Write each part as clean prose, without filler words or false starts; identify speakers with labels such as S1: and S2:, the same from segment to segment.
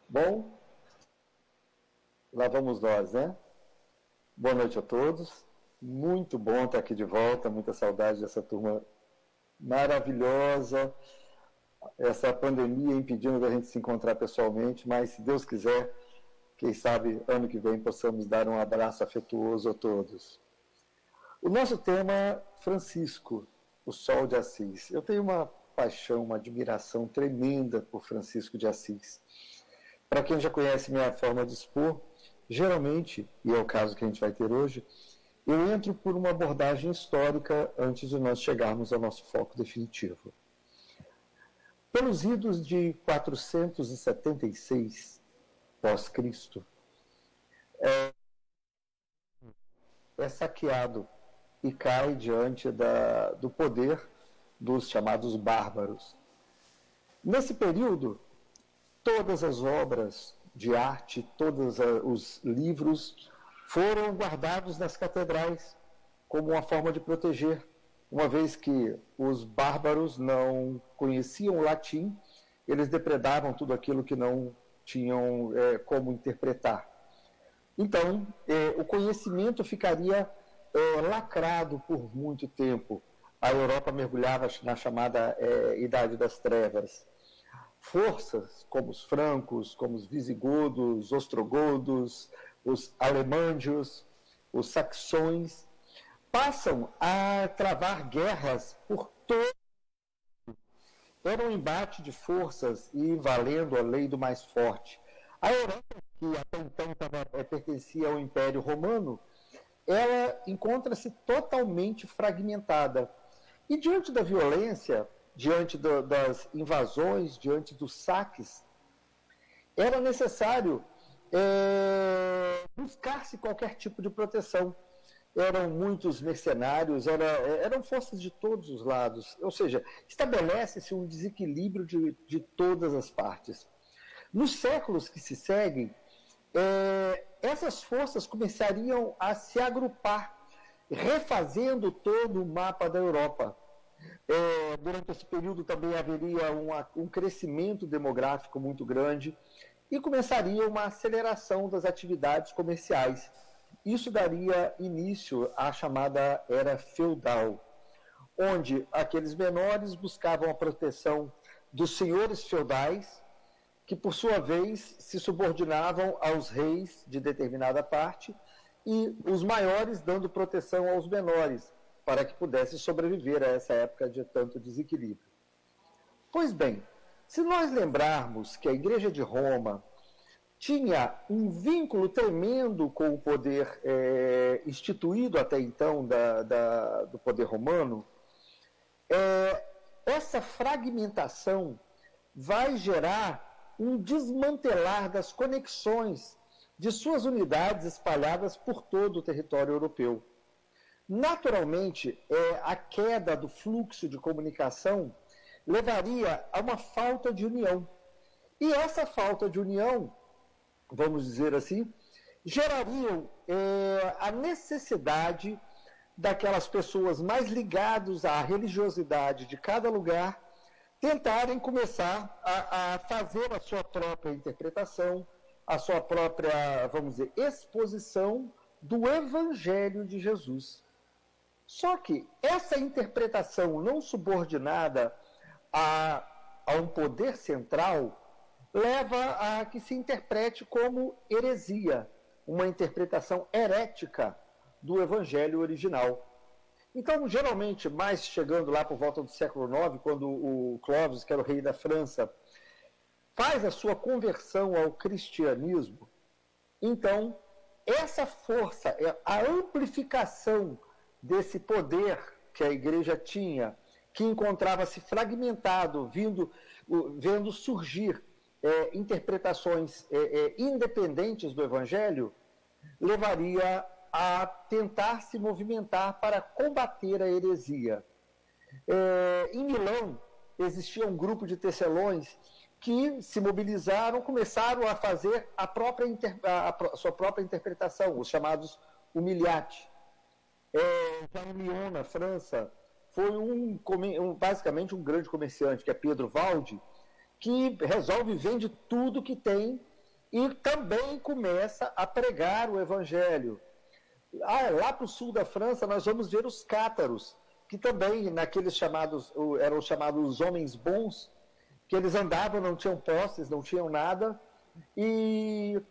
S1: Bom, lá vamos nós, né? Boa noite a todos. Muito bom estar aqui de volta, muita saudade dessa turma maravilhosa. Essa pandemia impedindo da gente se encontrar pessoalmente, mas se Deus quiser, quem sabe ano que vem possamos dar um abraço afetuoso a todos. O nosso tema, Francisco, o Sol de Assis. Eu tenho uma paixão, uma admiração tremenda por Francisco de Assis. Para quem já conhece minha forma de expor, geralmente, e é o caso que a gente vai ter hoje, eu entro por uma abordagem histórica antes de nós chegarmos ao nosso foco definitivo. Pelos idos de 476 pós-Cristo, é saqueado e cai diante do poder dos chamados bárbaros. Nesse período, todas as obras de arte, todos os livros foram guardados nas catedrais como uma forma de proteger, uma vez que os bárbaros não conheciam o latim, eles depredavam tudo aquilo que não tinham como interpretar. Então, o conhecimento ficaria lacrado por muito tempo. A Europa mergulhava na chamada Idade das Trevas. Forças como os francos, como os visigodos, os ostrogodos, os alemândios, os saxões, passam a travar guerras por todo. Era um embate de forças e valendo a lei do mais forte. A Europa, que até então pertencia ao Império Romano, ela encontra-se totalmente fragmentada. E diante da violência, diante das invasões, diante dos saques, era necessário buscar-se qualquer tipo de proteção. Eram muitos mercenários, eram forças de todos os lados, ou seja, estabelece-se um desequilíbrio de todas as partes. Nos séculos que se seguem, essas forças começariam a se agrupar, refazendo todo o mapa da Europa. Durante esse período também haveria um crescimento demográfico muito grande e começaria uma aceleração das atividades comerciais. Isso daria início à chamada Era Feudal, onde aqueles menores buscavam a proteção dos senhores feudais, que por sua vez se subordinavam aos reis de determinada parte, e os maiores dando proteção aos menores, para que pudesse sobreviver a essa época de tanto desequilíbrio. Pois bem, se nós lembrarmos que a Igreja de Roma tinha um vínculo tremendo com o poder instituído até então do poder romano, essa fragmentação vai gerar um desmantelar das conexões de suas unidades espalhadas por todo o território europeu. Naturalmente, a queda do fluxo de comunicação levaria a uma falta de união. E essa falta de união, vamos dizer assim, geraria a necessidade daquelas pessoas mais ligadas à religiosidade de cada lugar tentarem começar a fazer a sua própria interpretação, a sua própria, vamos dizer, exposição do Evangelho de Jesus. Só que essa interpretação não subordinada a um poder central leva a que se interprete como heresia, uma interpretação herética do Evangelho original. Então, geralmente, mais chegando lá por volta do século IX, quando o Clovis, que era o rei da França, faz a sua conversão ao cristianismo, então, essa força, a amplificação desse poder que a igreja tinha, que encontrava-se fragmentado, vendo surgir interpretações independentes do Evangelho, levaria a tentar se movimentar para combater a heresia. Em Milão, existia um grupo de tecelões que se mobilizaram, começaram a fazer a sua própria interpretação, os chamados humiliati. Já em Lyon, na França, foi basicamente um grande comerciante, que é Pedro Valdi, que resolve, vende tudo que tem e também começa a pregar o evangelho. Lá para o sul da França, nós vamos ver os cátaros, que também, naqueles chamados, eram chamados homens bons, que eles andavam, não tinham posses, não tinham nada, e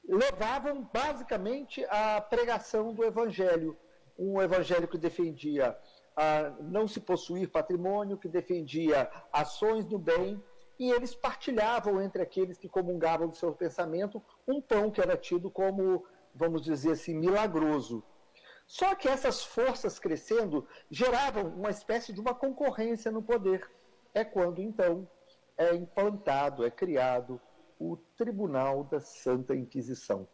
S1: levavam basicamente a pregação do evangelho. Um evangelho que defendia não se possuir patrimônio, que defendia ações do bem, e eles partilhavam entre aqueles que comungavam do seu pensamento um pão que era tido como, vamos dizer assim, milagroso. Só que essas forças crescendo geravam uma espécie de uma concorrência no poder. É quando, então, é implantado, é criado o Tribunal da Santa Inquisição.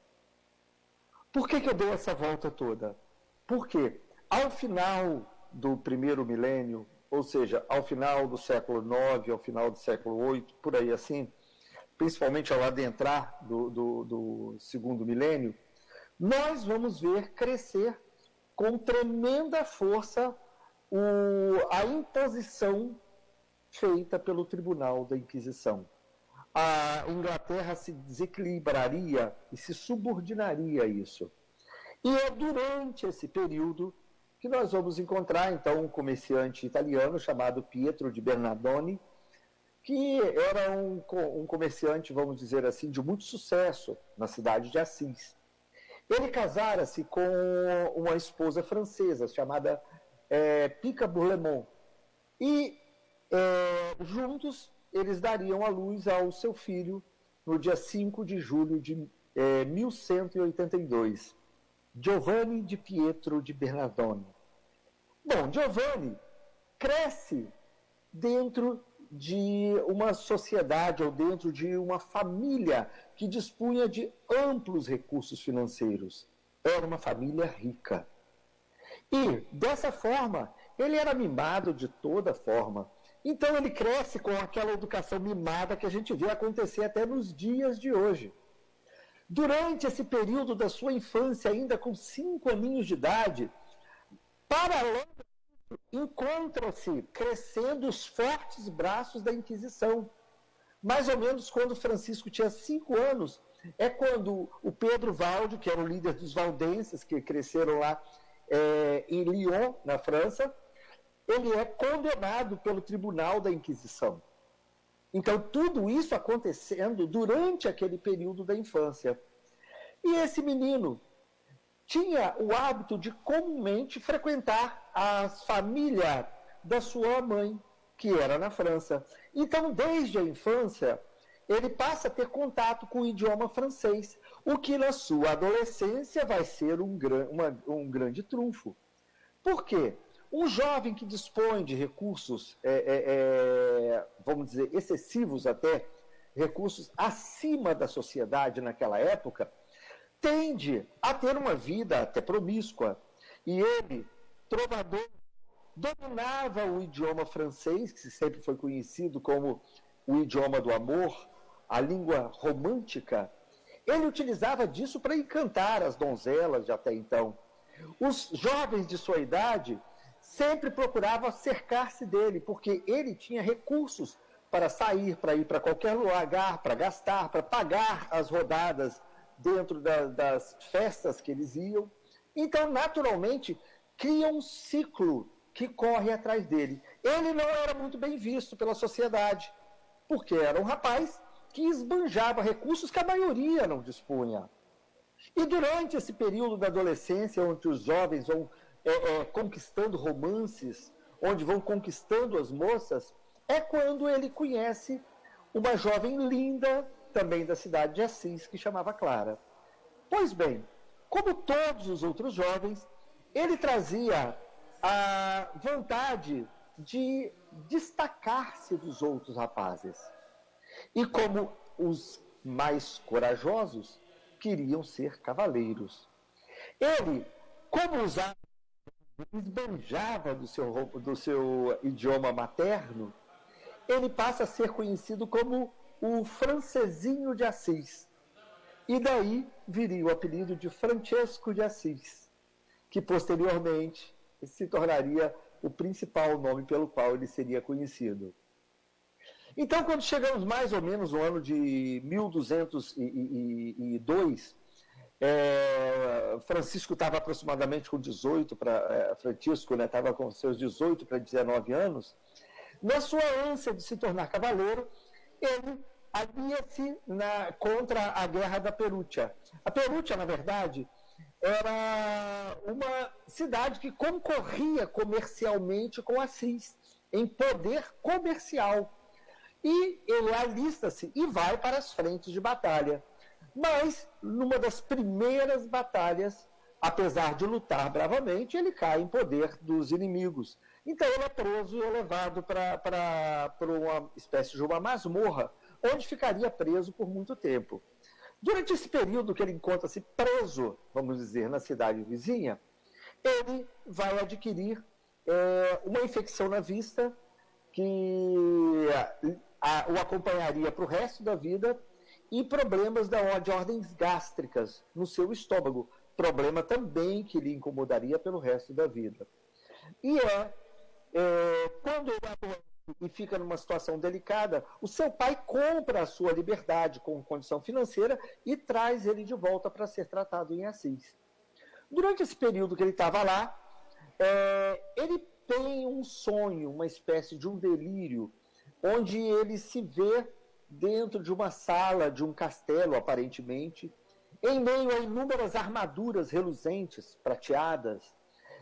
S1: Por que eu dou essa volta toda? Porque, ao final do primeiro milênio, ou seja, ao final do século IX, ao final do século VIII, por aí assim, principalmente ao adentrar do segundo milênio, nós vamos ver crescer com tremenda força a imposição feita pelo Tribunal da Inquisição. A Inglaterra se desequilibraria e se subordinaria a isso. E é durante esse período que nós vamos encontrar, então, um comerciante italiano chamado Pietro de Bernardone, que era um comerciante, vamos dizer assim, de muito sucesso na cidade de Assis. Ele casara-se com uma esposa francesa chamada Pica Bourlemont. E juntos eles dariam à luz ao seu filho no dia 5 de julho de 1182, Giovanni di Pietro di Bernardone. Bom, Giovanni cresce dentro de uma sociedade ou dentro de uma família que dispunha de amplos recursos financeiros. Era uma família rica. E, dessa forma, ele era mimado de toda forma. Então ele cresce com aquela educação mimada que a gente vê acontecer até nos dias de hoje. Durante esse período da sua infância, ainda com 5 aninhos de idade, paralelo, encontra-se crescendo os fortes braços da Inquisição. Mais ou menos quando Francisco tinha 5 anos, é quando o Pedro Valde, que era o líder dos valdenses, que cresceram lá em Lyon, na França, ele é condenado pelo Tribunal da Inquisição. Então, tudo isso acontecendo durante aquele período da infância. E esse menino tinha o hábito de comumente frequentar a família da sua mãe, que era na França. Então, desde a infância, ele passa a ter contato com o idioma francês, o que na sua adolescência vai ser um grande trunfo. Por quê? Um jovem que dispõe de recursos, vamos dizer, excessivos até, recursos acima da sociedade naquela época, tende a ter uma vida até promíscua. E ele, trovador, dominava o idioma francês, que sempre foi conhecido como o idioma do amor, a língua romântica. Ele utilizava disso para encantar as donzelas de até então. Os jovens de sua idade sempre procuravam cercar-se dele, porque ele tinha recursos para sair, para ir para qualquer lugar, para gastar, para pagar as rodadas dentro das festas que eles iam. Então, naturalmente, cria um ciclo que corre atrás dele. Ele não era muito bem visto pela sociedade, porque era um rapaz que esbanjava recursos que a maioria não dispunha. E durante esse período da adolescência, onde os jovens vão conquistando romances, onde vão conquistando as moças, é quando ele conhece uma jovem linda, também da cidade de Assis, que chamava Clara. Pois bem, como todos os outros jovens, ele trazia a vontade de destacar-se dos outros rapazes. E como os mais corajosos, queriam ser cavaleiros. Ele, como usava, esbanjava do seu idioma materno, ele passa a ser conhecido como o francesinho de Assis. E daí viria o apelido de Francesco de Assis, que posteriormente se tornaria o principal nome pelo qual ele seria conhecido. Então, quando chegamos mais ou menos no ano de 1202, Francisco estava aproximadamente com 18 para Francisco, né, estava com seus 18 para 19 anos. Na sua ânsia de se tornar cavaleiro, ele alia-se contra a guerra da Perúcia. A Perúcia, na verdade, era uma cidade que concorria comercialmente com Assis, em poder comercial. E ele alista-se e vai para as frentes de batalha. Mas, numa das primeiras batalhas, apesar de lutar bravamente, ele cai em poder dos inimigos. Então ele é preso e é levado para uma espécie de uma masmorra, onde ficaria preso por muito tempo. Durante esse período que ele encontra-se preso, vamos dizer, na cidade vizinha, ele vai adquirir uma infecção na vista que o acompanharia para o resto da vida e problemas de ordens gástricas no seu estômago, problema também que lhe incomodaria pelo resto da vida. E quando ele adoece e fica numa situação delicada, o seu pai compra a sua liberdade com condição financeira e traz ele de volta para ser tratado em Assis. Durante esse período que ele estava lá, ele tem um sonho, uma espécie de um delírio, onde ele se vê dentro de uma sala, de um castelo, aparentemente, em meio a inúmeras armaduras reluzentes, prateadas.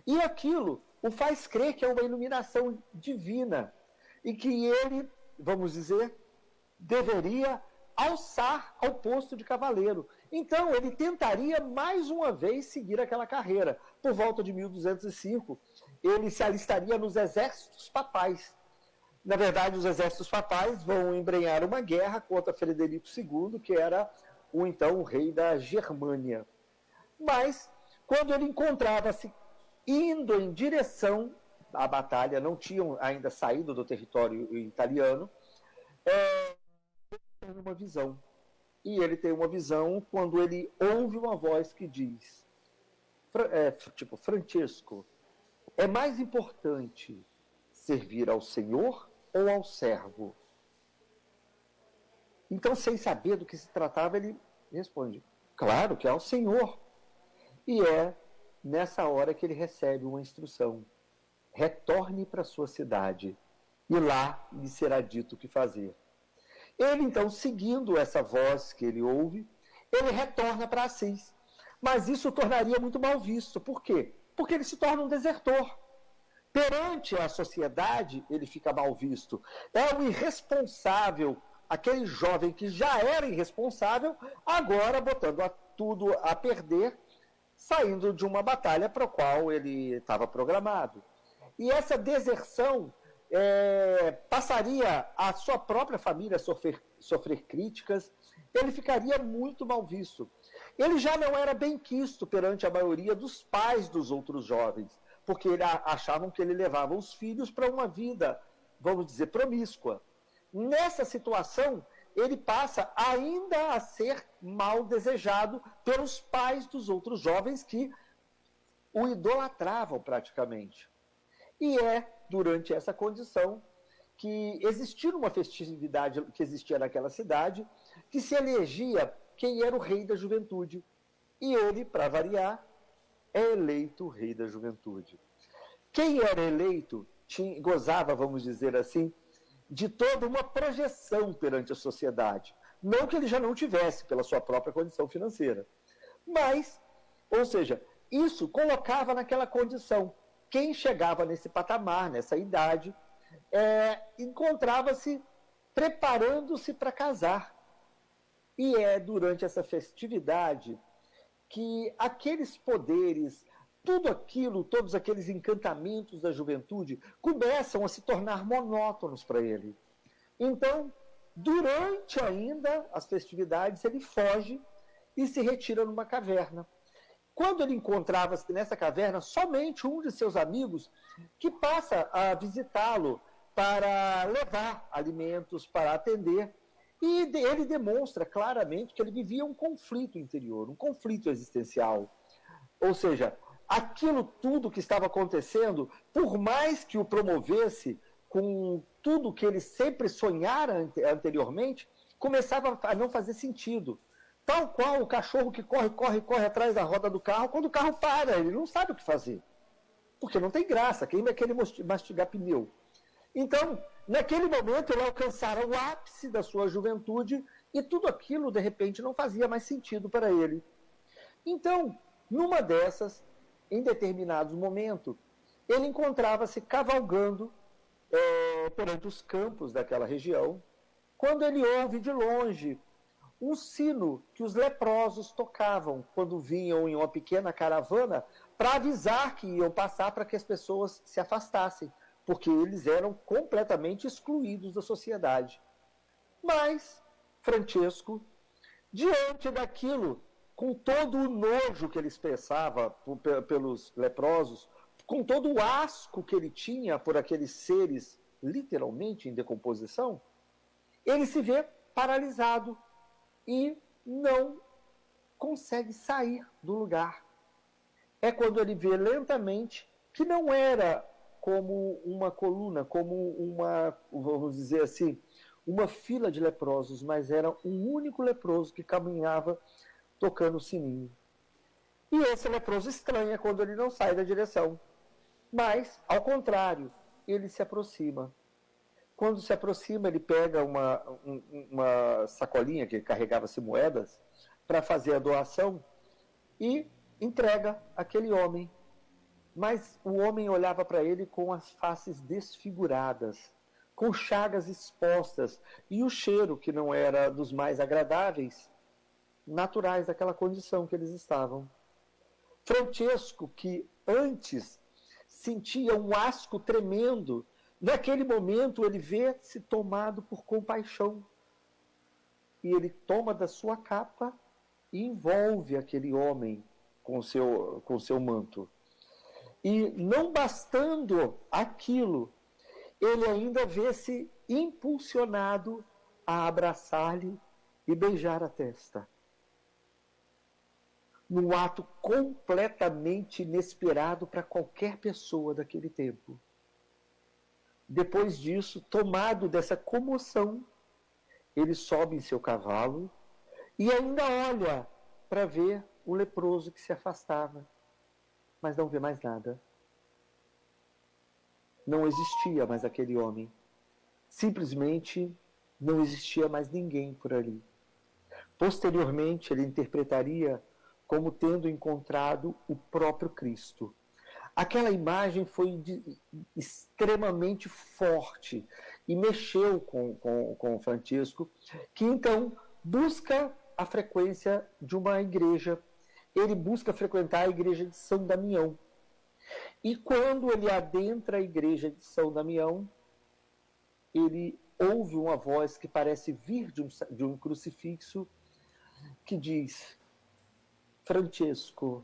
S1: E aquilo o faz crer que é uma iluminação divina e que ele, vamos dizer, deveria alçar ao posto de cavaleiro. Então, ele tentaria mais uma vez seguir aquela carreira. Por volta de 1205, ele se alistaria nos exércitos papais. Na verdade, os exércitos papais vão embrenhar uma guerra contra Frederico II, que era o rei da Germânia. Mas, quando ele encontrava-se indo em direção à batalha, não tinham ainda saído do território italiano, ele tem uma visão. E ele tem uma visão quando ele ouve uma voz que diz, Francisco, é mais importante servir ao Senhor ou ao servo? Então, sem saber do que se tratava, ele responde, claro que é ao Senhor. E é nessa hora que ele recebe uma instrução. Retorne para sua cidade e lá lhe será dito o que fazer. Ele, então, seguindo essa voz que ele ouve, ele retorna para Assis. Mas isso o tornaria muito mal visto. Por quê? Porque ele se torna um desertor. Perante a sociedade, ele fica mal visto. É o irresponsável, aquele jovem que já era irresponsável, agora botando tudo a perder, saindo de uma batalha para a qual ele estava programado. E essa deserção passaria a sua própria família a sofrer críticas, ele ficaria muito mal visto. Ele já não era bem quisto perante a maioria dos pais dos outros jovens, porque achavam que ele levava os filhos para uma vida, vamos dizer, promíscua. Nessa situação, ele passa ainda a ser mal desejado pelos pais dos outros jovens que o idolatravam praticamente. E durante essa condição que existia uma festividade que existia naquela cidade, que se elegia quem era o rei da juventude. E ele, para variar, é eleito rei da juventude. Quem era eleito gozava, vamos dizer assim, de toda uma projeção perante a sociedade. Não que ele já não tivesse, pela sua própria condição financeira. Mas, ou seja, isso colocava naquela condição. Quem chegava nesse patamar, nessa idade, encontrava-se preparando-se para casar. E é durante essa festividade que aqueles poderes, tudo aquilo, todos aqueles encantamentos da juventude começam a se tornar monótonos para ele. Então, durante ainda as festividades, ele foge e se retira numa caverna. Quando ele encontrava-se nessa caverna, somente um de seus amigos que passa a visitá-lo para levar alimentos, para atender. E ele demonstra claramente que ele vivia um conflito interior, um conflito existencial. Ou seja, aquilo tudo que estava acontecendo, por mais que o promovesse com tudo que ele sempre sonhara anteriormente começava a não fazer sentido. Tal qual o cachorro que corre atrás da roda do carro, quando o carro para, ele não sabe o que fazer. Porque não tem graça, quem vai querer mastigar pneu? Então, naquele momento, ele alcançara o ápice da sua juventude e tudo aquilo, de repente, não fazia mais sentido para ele. Então, numa dessas, em determinado momento, ele encontrava-se cavalgando perante os campos daquela região, quando ele ouve de longe um sino que os leprosos tocavam quando vinham em uma pequena caravana para avisar que iam passar para que as pessoas se afastassem, porque eles eram completamente excluídos da sociedade. Mas Francesco, diante daquilo, com todo o nojo que ele expressava pelos leprosos, com todo o asco que ele tinha por aqueles seres literalmente em decomposição, ele se vê paralisado e não consegue sair do lugar. É quando ele vê lentamente que não era como uma coluna, como uma, vamos dizer assim, uma fila de leprosos, mas era um único leproso que caminhava tocando o sininho. E esse leproso estranha quando ele não sai da direção. Mas, ao contrário, ele se aproxima. Quando se aproxima, ele pega uma sacolinha que carregava-se moedas para fazer a doação e entrega aquele homem. Mas o homem olhava para ele com as faces desfiguradas, com chagas expostas e o cheiro, que não era dos mais agradáveis, naturais daquela condição que eles estavam. Francesco, que antes sentia um asco tremendo, naquele momento ele vê-se tomado por compaixão. E ele toma da sua capa e envolve aquele homem com seu manto. E não bastando aquilo, ele ainda vê-se impulsionado a abraçar-lhe e beijar a testa. Num ato completamente inesperado para qualquer pessoa daquele tempo. Depois disso, tomado dessa comoção, ele sobe em seu cavalo e ainda olha para ver o leproso que se afastava, mas não vê mais nada. Não existia mais aquele homem. Simplesmente não existia mais ninguém por ali. Posteriormente, ele interpretaria como tendo encontrado o próprio Cristo. Aquela imagem foi extremamente forte e mexeu com Francesco, que então busca a frequência de uma igreja. Ele busca frequentar a igreja de São Damião. E quando ele adentra a igreja de São Damião, ele ouve uma voz que parece vir de um crucifixo, que diz: Francesco,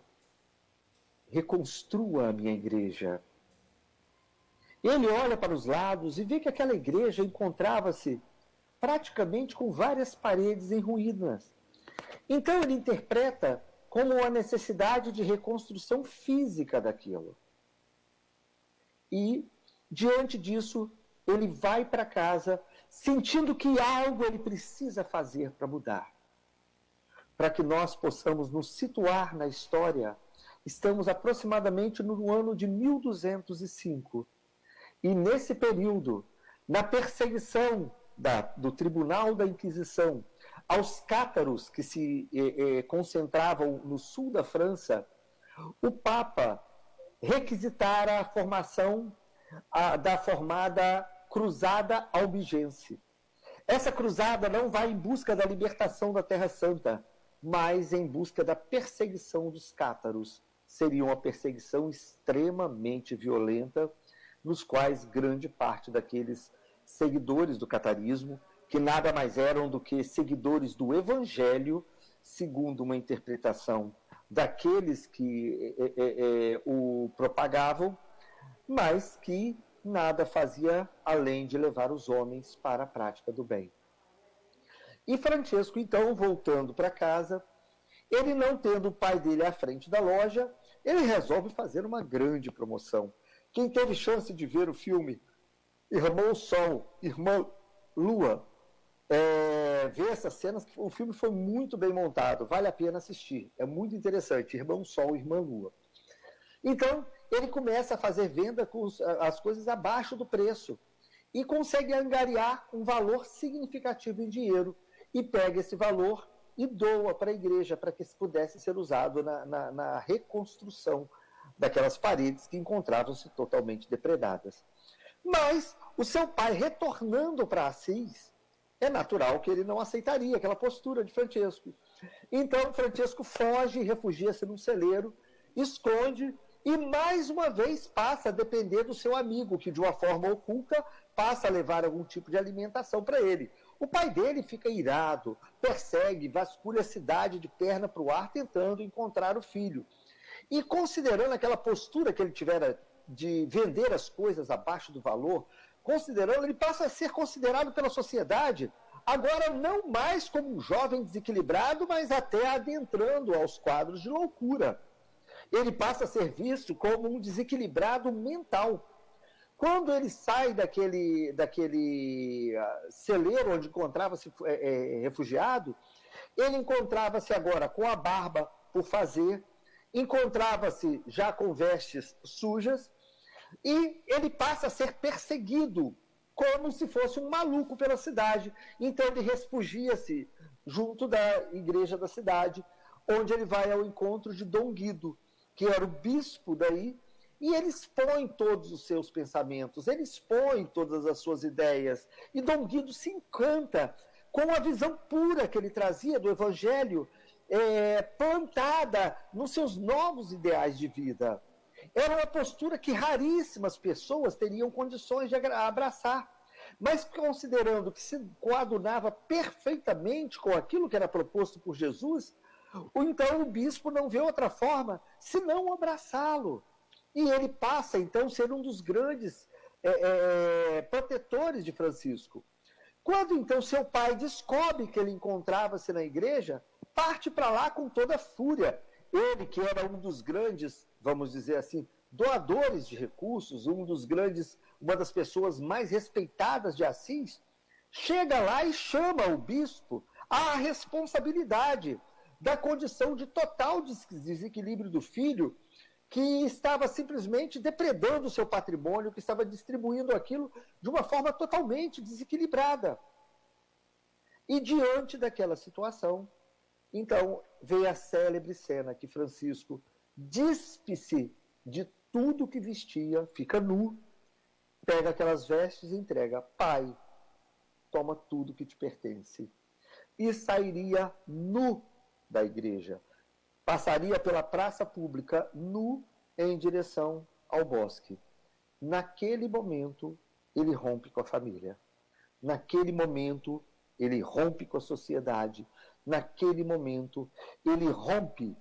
S1: reconstrua a minha igreja. Ele olha para os lados e vê que aquela igreja encontrava-se praticamente com várias paredes em ruínas. Então ele interpreta como a necessidade de reconstrução física daquilo. E, diante disso, ele vai para casa sentindo que algo ele precisa fazer para mudar. Para que nós possamos nos situar na história, estamos aproximadamente no ano de 1205. E nesse período, na perseguição do Tribunal da Inquisição aos cátaros que se concentravam no sul da França, o Papa requisitara a formação da formada Cruzada Albigense. Essa cruzada não vai em busca da libertação da Terra Santa, mas em busca da perseguição dos cátaros. Seria uma perseguição extremamente violenta, nos quais grande parte daqueles seguidores do catarismo, que nada mais eram do que seguidores do Evangelho, segundo uma interpretação daqueles que o propagavam, mas que nada fazia além de levar os homens para a prática do bem. E Francesco, então, voltando para casa, ele não tendo o pai dele à frente da loja, ele resolve fazer uma grande promoção. Quem teve chance de ver o filme Irmão Sol, Irmã Lua, ver essas cenas, o filme foi muito bem montado, vale a pena assistir, é muito interessante, Irmão Sol, Irmã Lua. Então, ele começa a fazer venda com as coisas abaixo do preço e consegue angariar um valor significativo em dinheiro e pega esse valor e doa para a igreja para que pudesse ser usado na reconstrução daquelas paredes que encontravam-se totalmente depredadas. Mas o seu pai retornando para Assis, é natural que ele não aceitaria aquela postura de Francesco. Então Francesco foge, refugia-se num celeiro, esconde e mais uma vez passa a depender do seu amigo, que de uma forma oculta passa a levar algum tipo de alimentação para ele. O pai dele fica irado, persegue, vasculha a cidade de perna para o ar tentando encontrar o filho. E considerando aquela postura que ele tivera de vender as coisas abaixo do valor, considerando, ele passa a ser considerado pela sociedade, agora não mais como um jovem desequilibrado, mas até adentrando aos quadros de loucura. Ele passa a ser visto como um desequilibrado mental. Quando ele sai daquele celeiro onde encontrava-se refugiado, ele encontrava-se agora com a barba por fazer, encontrava-se já com vestes sujas, e ele passa a ser perseguido como se fosse um maluco pela cidade. Então ele refugia-se junto da igreja da cidade, onde ele vai ao encontro de Dom Guido, que era o bispo daí, e ele expõe todos os seus pensamentos, ele expõe todas as suas ideias, e Dom Guido se encanta com a visão pura que ele trazia do evangelho, plantada nos seus novos ideais de vida. Era uma postura que raríssimas pessoas teriam condições de abraçar, mas considerando que se coadunava perfeitamente com aquilo que era proposto por Jesus, então o bispo não vê outra forma senão abraçá-lo. E ele passa, então, a ser um dos grandes protetores de Francisco. Quando, então, seu pai descobre que ele encontrava-se na igreja, parte para lá com toda a fúria. Ele, que era um dos grandes, vamos dizer assim, doadores de recursos, uma das pessoas mais respeitadas de Assis, chega lá e chama o bispo à responsabilidade da condição de total desequilíbrio do filho, que estava simplesmente depredando o seu patrimônio, que estava distribuindo aquilo de uma forma totalmente desequilibrada. E diante daquela situação, então, veio a célebre cena que Francisco despe-se de tudo que vestia, fica nu, pega aquelas vestes e entrega: pai, toma tudo que te pertence. E sairia nu da igreja. Passaria pela praça pública nu em direção ao bosque. Naquele momento, ele rompe com a família. Naquele momento, ele rompe com a sociedade. Naquele momento, ele rompe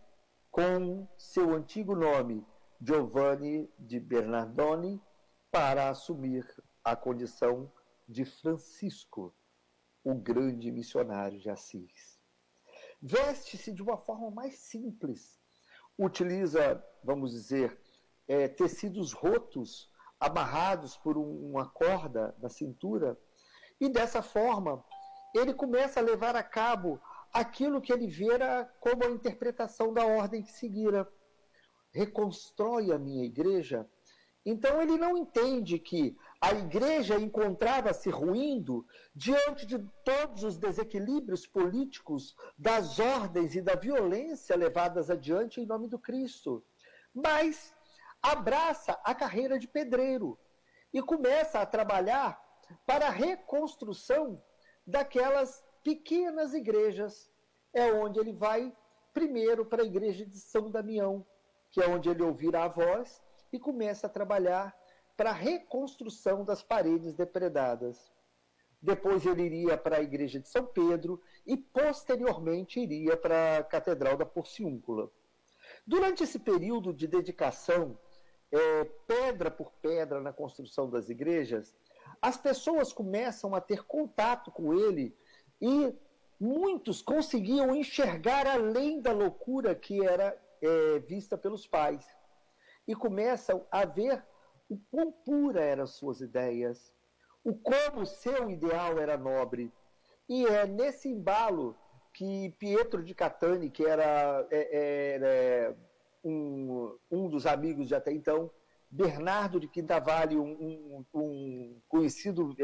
S1: com seu antigo nome, Giovanni de Bernardoni, para assumir a condição de Francisco, o grande missionário de Assis. Veste-se de uma forma mais simples, utiliza, vamos dizer, tecidos rotos, amarrados por uma corda na cintura, e dessa forma ele começa a levar a cabo aquilo que ele vira como a interpretação da ordem que seguira. Reconstrói a minha igreja. Então ele não entende que a igreja encontrava-se ruindo diante de todos os desequilíbrios políticos, das ordens e da violência levadas adiante em nome do Cristo, mas abraça a carreira de pedreiro e começa a trabalhar para a reconstrução daquelas pequenas igrejas. É onde ele vai primeiro para a igreja de São Damião, que é onde ele ouvirá a voz e começa a trabalhar para a reconstrução das paredes depredadas. Depois ele iria para a igreja de São Pedro e posteriormente iria para a Catedral da Porciúncula. Durante esse período de dedicação, pedra por pedra na construção das igrejas, as pessoas começam a ter contato com ele e muitos conseguiam enxergar além da loucura que era vista pelos pais. E começam a ver o quão pura eram suas ideias, o como seu ideal era nobre. E é nesse embalo que Pietro de Catani, que era um dos amigos de até então, Bernardo de Quintavalle, um conhecido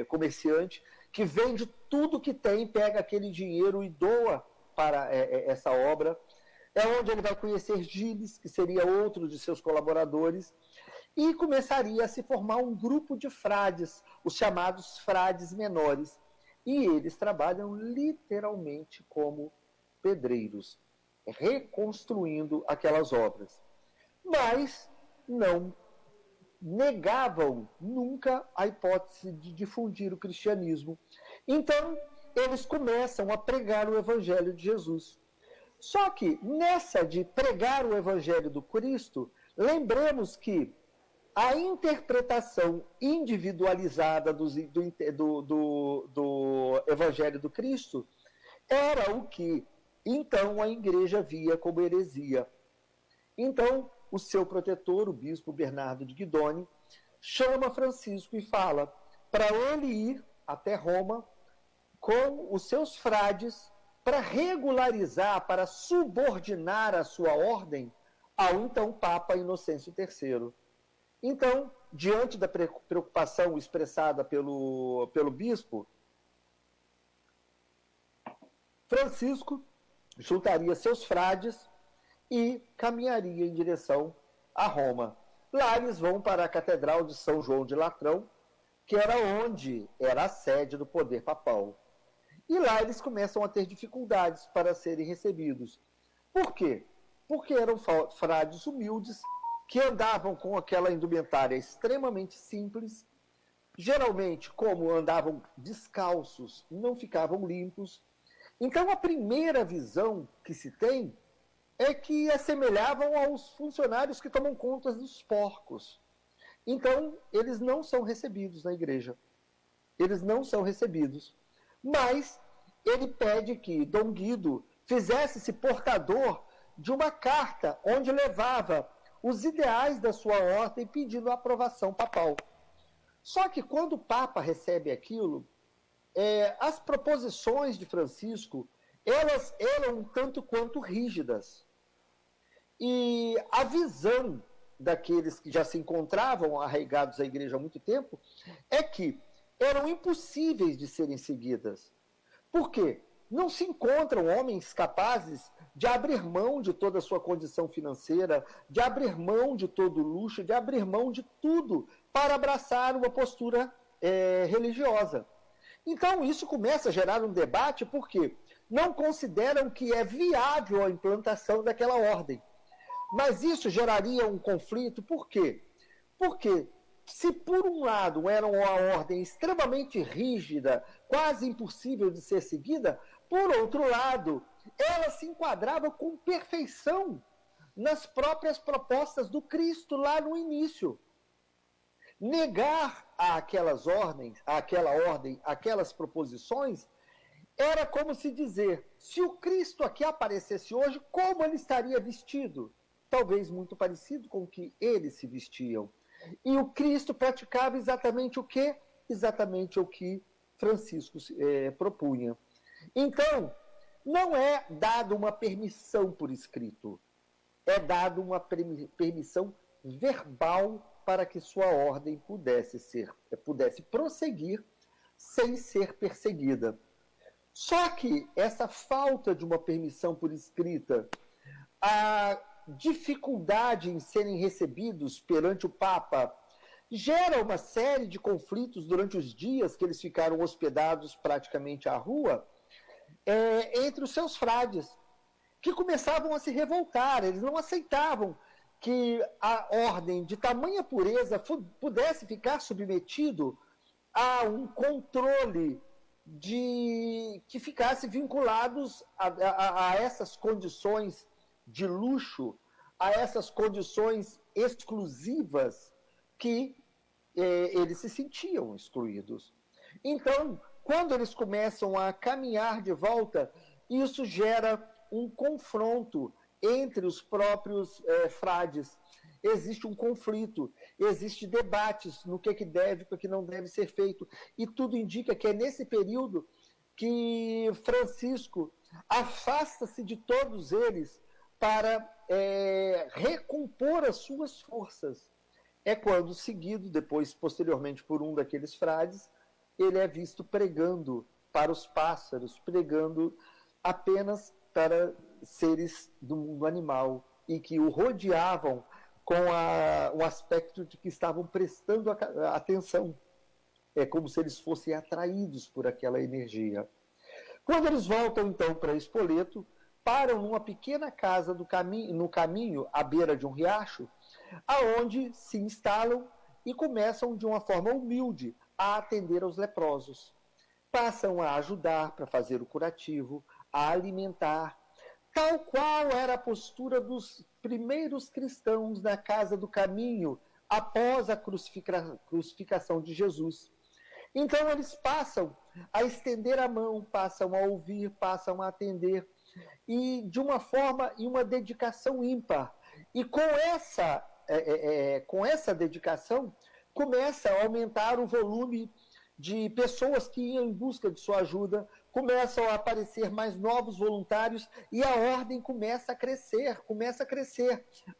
S1: comerciante, que vende tudo que tem, pega aquele dinheiro e doa para essa obra. É onde ele vai conhecer Gilles, que seria outro de seus colaboradores, e começaria a se formar um grupo de frades, os chamados frades menores. E eles trabalham literalmente como pedreiros, reconstruindo aquelas obras. Mas não negavam nunca a hipótese de difundir o cristianismo. Então, eles começam a pregar o evangelho de Jesus. Só que, nessa de pregar o evangelho do Cristo, lembremos que a interpretação individualizada do evangelho do Cristo era o que, então, a igreja via como heresia. Então, o seu protetor, o bispo Bernardo de Guidoni, chama Francisco e fala para ele ir até Roma com os seus frades para regularizar, para subordinar a sua ordem ao então Papa Inocêncio III. Então, diante da preocupação expressada pelo bispo, Francisco juntaria seus frades e caminharia em direção a Roma. Lá eles vão para a Catedral de São João de Latrão, que era onde era a sede do poder papal. E lá eles começam a ter dificuldades para serem recebidos. Por quê? Porque eram frades humildes, que andavam com aquela indumentária extremamente simples, geralmente, como andavam descalços, não ficavam limpos. Então, a primeira visão que se tem é que assemelhavam aos funcionários que tomam conta dos porcos. Então, eles não são recebidos na igreja. Eles não são recebidos. Mas ele pede que Dom Guido fizesse-se portador de uma carta onde levava os ideais da sua ordem pedindo a aprovação papal. Só que quando o Papa recebe aquilo, as proposições de Francisco, elas eram um tanto quanto rígidas. E a visão daqueles que já se encontravam arraigados à igreja há muito tempo é que eram impossíveis de serem seguidas. Por quê? Não se encontram homens capazes de abrir mão de toda a sua condição financeira, de abrir mão de todo o luxo, de abrir mão de tudo para abraçar uma postura religiosa. Então, isso começa a gerar um debate porque não consideram que é viável a implantação daquela ordem. Mas isso geraria um conflito, por quê? Porque se por um lado era uma ordem extremamente rígida, quase impossível de ser seguida, por outro lado, ela se enquadrava com perfeição nas próprias propostas do Cristo lá no início. Negar aquelas ordens, aquela ordem, aquelas proposições, era como se dizer, se o Cristo aqui aparecesse hoje, como ele estaria vestido? Talvez muito parecido com o que eles se vestiam. E o Cristo praticava exatamente o quê? Exatamente o que Francisco propunha. Então, não é dado uma permissão por escrito, é dado uma permissão verbal para que sua ordem pudesse prosseguir sem ser perseguida. Só que essa falta de uma permissão por escrita, a dificuldade em serem recebidos perante o Papa, gera uma série de conflitos durante os dias que eles ficaram hospedados praticamente à rua, entre os seus frades, que começavam a se revoltar. Eles não aceitavam que a ordem de tamanha pureza pudesse ficar submetido a um controle que ficasse vinculados a essas condições de luxo, a essas condições exclusivas que eles se sentiam excluídos. Então, quando eles começam a caminhar de volta, isso gera um confronto entre os próprios frades. existe um conflito, existe debates no que deve e o que não deve ser feito. E tudo indica que é nesse período que Francisco afasta-se de todos eles para recompor as suas forças. É quando, seguido, depois, posteriormente, por um daqueles frades, ele é visto pregando para os pássaros, pregando apenas para seres do mundo animal e que o rodeavam com o aspecto de que estavam prestando atenção. É como se eles fossem atraídos por aquela energia. Quando eles voltam, então, para Spoleto, param numa pequena casa no caminho, à beira de um riacho, aonde se instalam e começam, de uma forma humilde, a atender aos leprosos. Passam a ajudar para fazer o curativo, a alimentar, tal qual era a postura dos primeiros cristãos na casa do caminho, após a crucificação de Jesus. Então eles passam a estender a mão, passam a ouvir, passam a atender, e de uma forma e uma dedicação ímpar. E com essa dedicação, começa a aumentar o volume de pessoas que iam em busca de sua ajuda, começam a aparecer mais novos voluntários e a ordem começa a crescer,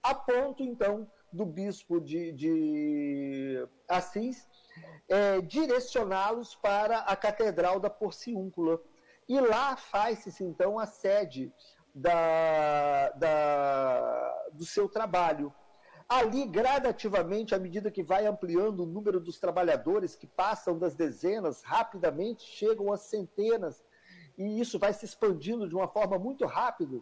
S1: a ponto, então, do bispo de Assis direcioná-los para a Catedral da Porciúncula. E lá faz-se, então, a sede do seu trabalho. Ali, gradativamente, à medida que vai ampliando o número dos trabalhadores, que passam das dezenas, rapidamente chegam às centenas, e isso vai se expandindo de uma forma muito rápida,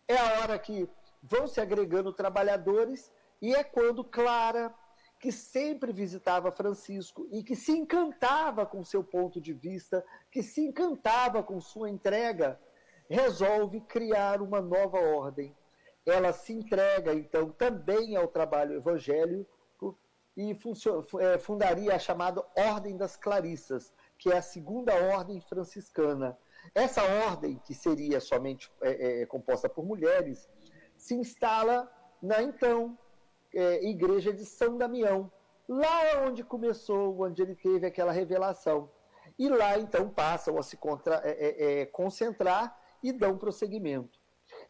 S1: é a hora que vão se agregando trabalhadores, e é quando Clara, que sempre visitava Francisco e que se encantava com seu ponto de vista, que se encantava com sua entrega, resolve criar uma nova ordem. Ela se entrega, então, também ao trabalho evangélico e fundaria a chamada Ordem das Clarissas, que é a segunda ordem franciscana. Essa ordem, que seria somente composta por mulheres, se instala na, então, Igreja de São Damião, lá onde começou, onde ele teve aquela revelação. E lá, então, passam a se concentrar e dão prosseguimento.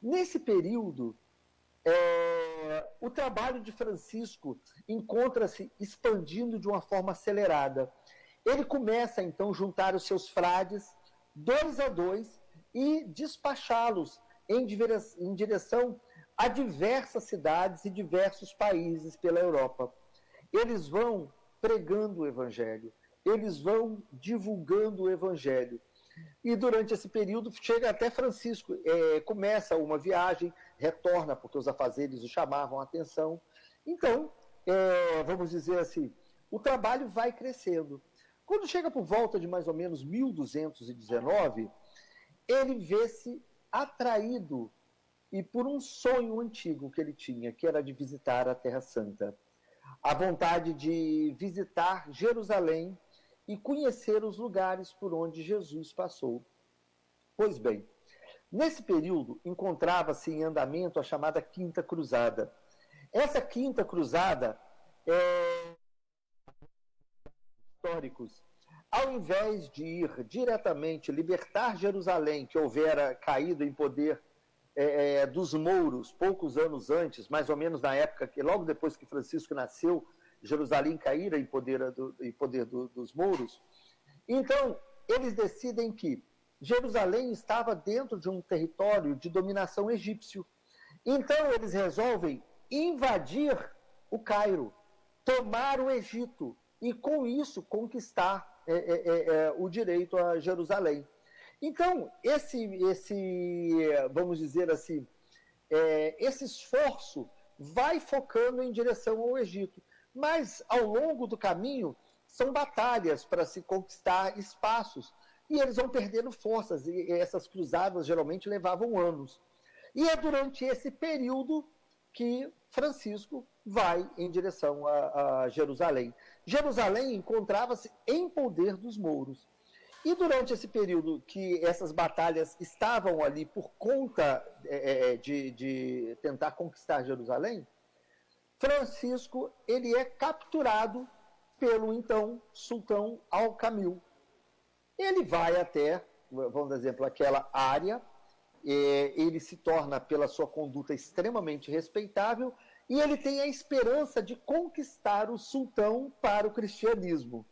S1: Nesse período, o trabalho de Francisco encontra-se expandindo de uma forma acelerada. Ele começa, então, a juntar os seus frades, 2 a 2, e despachá-los em direção a diversas cidades e diversos países pela Europa. Eles vão pregando o Evangelho, eles vão divulgando o Evangelho. E durante esse período chega até Francisco, começa uma viagem, retorna porque os afazeres o chamavam a atenção. Então, vamos dizer assim, o trabalho vai crescendo. Quando chega por volta de mais ou menos 1219, ele vê-se atraído e por um sonho antigo que ele tinha, que era de visitar a Terra Santa. A vontade de visitar Jerusalém e conhecer os lugares por onde Jesus passou. Pois bem, nesse período encontrava-se em andamento a chamada Quinta Cruzada. Essa Quinta Cruzada, históricos, ao invés de ir diretamente libertar Jerusalém, que houvera caído em poder dos mouros, poucos anos antes, mais ou menos na época que, logo depois que Francisco nasceu, Jerusalém caíra em poder dos mouros. Então, eles decidem que Jerusalém estava dentro de um território de dominação egípcio. Então, eles resolvem invadir o Cairo, tomar o Egito e, com isso, conquistar o direito a Jerusalém. Então, vamos dizer assim, esse esforço vai focando em direção ao Egito. Mas, ao longo do caminho, são batalhas para se conquistar espaços. E eles vão perdendo forças. E essas cruzadas geralmente levavam anos. E é durante esse período que Francisco vai em direção a Jerusalém. Jerusalém encontrava-se em poder dos mouros. E durante esse período que essas batalhas estavam ali por conta de tentar conquistar Jerusalém, Francisco ele é capturado pelo então sultão Al-Kamil. Ele vai até, vamos dar exemplo, aquela área, ele se torna, pela sua conduta, extremamente respeitável, e ele tem a esperança de conquistar o sultão para o cristianismo.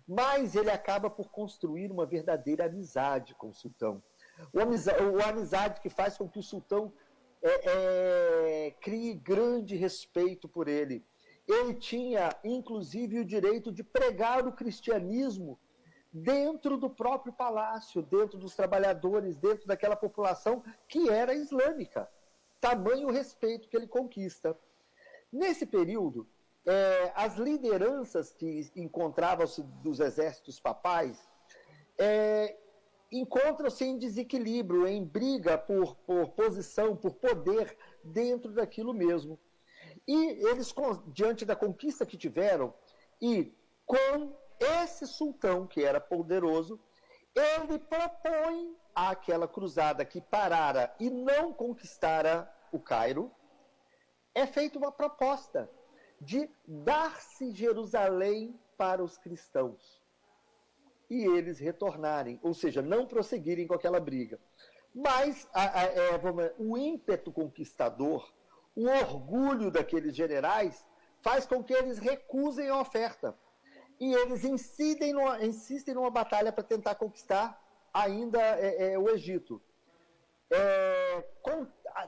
S1: Mas ele acaba por construir uma verdadeira amizade com o sultão. Uma amizade que faz com que o sultão crie grande respeito por ele. Ele tinha, inclusive, o direito de pregar o cristianismo dentro do próprio palácio, dentro dos trabalhadores, dentro daquela população que era islâmica. Tamanho respeito que ele conquista. Nesse período, as lideranças que encontravam-se dos exércitos papais encontram-se em desequilíbrio, em briga por posição, por poder dentro daquilo mesmo. E eles, diante da conquista que tiveram, e com esse sultão, que era poderoso, ele propõe àquela cruzada que parara e não conquistara o Cairo, é feita uma proposta de dar-se Jerusalém para os cristãos e eles retornarem, ou seja, não prosseguirem com aquela briga. Mas o ímpeto conquistador, o orgulho daqueles generais, faz com que eles recusem a oferta. E eles insistem numa batalha para tentar conquistar ainda o Egito.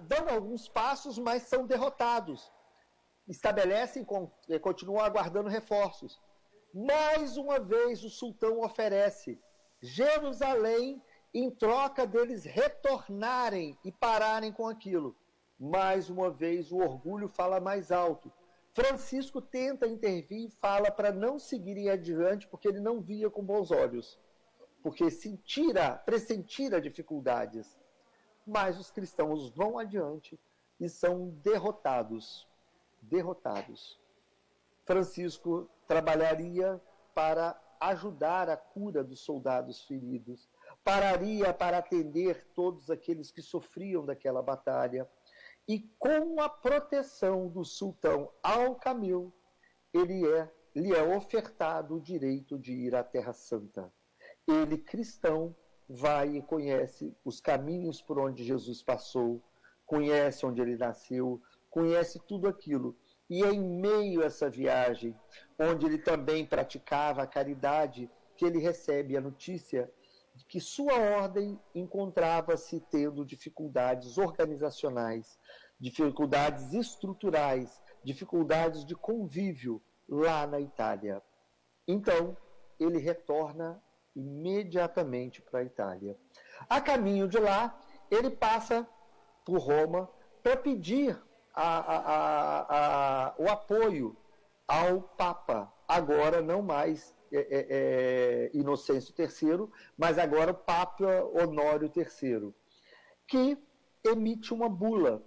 S1: Dão alguns passos, mas são derrotados. Estabelecem, continuam aguardando reforços. Mais uma vez o sultão oferece Jerusalém em troca deles retornarem e pararem com aquilo. Mais uma vez o orgulho fala mais alto. Francisco tenta intervir e fala para não seguirem adiante porque ele não via com bons olhos, porque pressentira dificuldades. Mas os cristãos vão adiante e são derrotados. Francisco trabalharia para ajudar a cura dos soldados feridos, pararia para atender todos aqueles que sofriam daquela batalha, e com a proteção do sultão Al-Kamil, lhe é ofertado o direito de ir à Terra Santa. Ele, cristão, vai e conhece os caminhos por onde Jesus passou, conhece onde ele nasceu, conhece tudo aquilo. E em meio a essa viagem, onde ele também praticava a caridade, que ele recebe a notícia de que sua ordem encontrava-se tendo dificuldades organizacionais, dificuldades estruturais, dificuldades de convívio lá na Itália. Então, ele retorna imediatamente para a Itália. A caminho de lá, ele passa por Roma para pedir o apoio ao Papa, agora não mais Inocêncio III, mas agora o Papa Honório III, que emite uma bula.